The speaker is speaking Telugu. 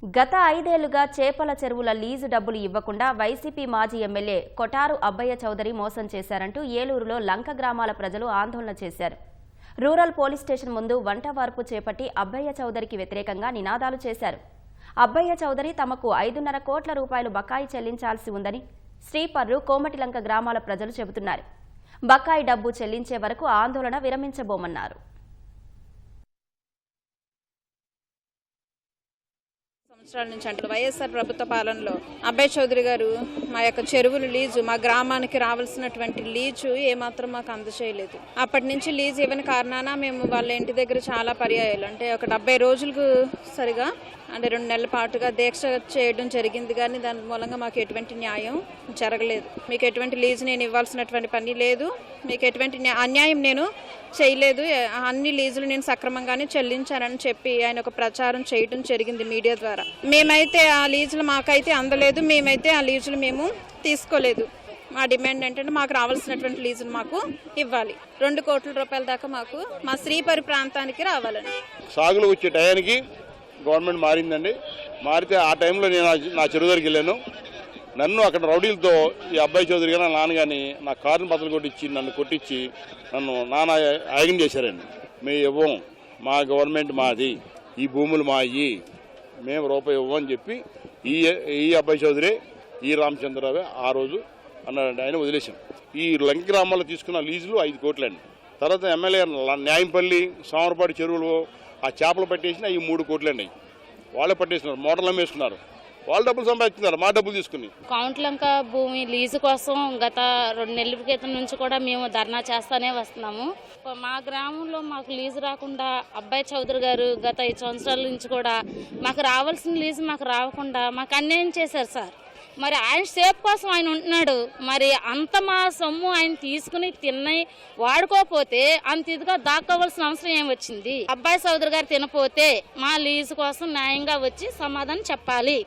గత 5 ఏళ్లుగా చేపల చెరువుల లీజు డబ్బులు ఇవ్వకుండా వైసీపీ మాజీ ఎమ్మెల్యే కొటారు అబ్బయ్య చౌదరి మోసం చేశారంటూ ఏలూరులో లంక గ్రామాల ప్రజలు ఆందోళన చేశారు. రూరల్ పోలీస్ స్టేషన్ ముందు వంటవార్పు చేపట్టి అబ్బయ్య చౌదరికి వ్యతిరేకంగా నినాదాలు చేశారు. అబ్బయ్య చౌదరి తమకు 5.5 కోట్ల రూపాయలు బకాయి చెల్లించాల్సి ఉందని శ్రీపర్రు కోమటిలంక గ్రామాల ప్రజలు చెబుతున్నారు. బకాయి డబ్బు చెల్లించే వరకు ఆందోళన విరమించబోమన్నారు. సంవత్సరాల నుంచి అంటే వైఎస్ఆర్ ప్రభుత్వ పాలనలో అబ్బయ్య చౌదరి గారు మా యొక్క చెరువులు లీజు, మా గ్రామానికి రావాల్సినటువంటి లీజు ఏమాత్రం మాకు అందచేయలేదు. అప్పటి నుంచి లీజు ఇవ్వని కారణాన మేము వాళ్ళ ఇంటి దగ్గర చాలా పర్యాయాలు అంటే ఒక 70 రోజులకు సరిగా అంటే 2 నెలల పాటుగా దీక్ష చేయడం జరిగింది. కానీ దాని మూలంగా మాకు ఎటువంటి న్యాయం జరగలేదు. మీకు ఎటువంటి లీజు నేను ఇవ్వాల్సినటువంటి పని లేదు, మీకు ఎటువంటి అన్యాయం నేను చేయలేదు, అన్ని లీజులు నేను సక్రమంగానే చెల్లించానని చెప్పి ఆయన ఒక ప్రచారం చేయడం జరిగింది మీడియా ద్వారా. మేమైతే ఆ లీజులు మాకైతే అందలేదు, మేమైతే ఆ లీజులు మేము తీసుకోలేదు. మా డిమాండ్ ఏంటంటే మాకు రావాల్సినటువంటి లీజులు మాకు ఇవ్వాలి. 2 కోట్ల రూపాయల దాకా మాకు మా శ్రీపరి ప్రాంతానికి రావాలని. సాగులు వచ్చే టయానికి గవర్నమెంట్ మారిందండి. మారితే ఆ టైంలో నేను నా చెరువు దగ్గరికి వెళ్ళాను. నన్ను అక్కడ రౌడీలతో ఈ అబ్బాయి చౌదరి గారు నా నాన్న కానీ నా కారుని బద్దలు కొట్టించి నన్ను కొట్టించి నన్ను నాన్న యాగం చేశారండి. మేము ఇవ్వం, మా గవర్నమెంట్ మాది, ఈ భూములు మాయి, మేము రూపాయి ఇవ్వం అని చెప్పి ఈ అబ్బాయి చౌదరి ఈ రామచంద్రరావు ఆ రోజు అన్నాడండి. ఆయన వదిలేశాం. ఈ లంక గ్రామాల్లో తీసుకున్న లీజులు 5 కోట్లండి. తర్వాత ఎమ్మెల్యే న్యాయంపల్లి సోమరపాటి చెరువులు ఆ చేపలు పట్టేసిన ఈ 3 కోట్లండి. వాళ్ళే పట్టేసినారు, మోటార్లు అమ్మేసుకున్నారు. వాళ్ళు డబ్బులు సంపాదిస్తున్నారు, మా డబ్బులు తీసుకుని. కౌంట్లంక భూమి లీజు కోసం గత 2 నెలల క్రితం నుంచి కూడా మేము ధర్నా చేస్తానే వస్తున్నాము. మా గ్రామంలో మాకు లీజు రాకుండా అబ్బయ్య చౌదరి గారు గత 5 సంవత్సరాల నుంచి కూడా మాకు రావాల్సిన లీజు మాకు రాకుండా మాకు అన్యాయం చేశారు సార్. మరి ఆయన సేఫ్ కోసం ఆయన ఉంటున్నాడు, మరి అంత మా సొమ్ము ఆయన తీసుకుని తిన్నాయి వాడుకోపోతే అంత ఇదిగా దాక్కోవాల్సిన అవసరం ఏం వచ్చింది? అబ్బయ్య చౌదరి గారు తినపోతే మా లీజు కోసం న్యాయంగా వచ్చి సమాధానం చెప్పాలి.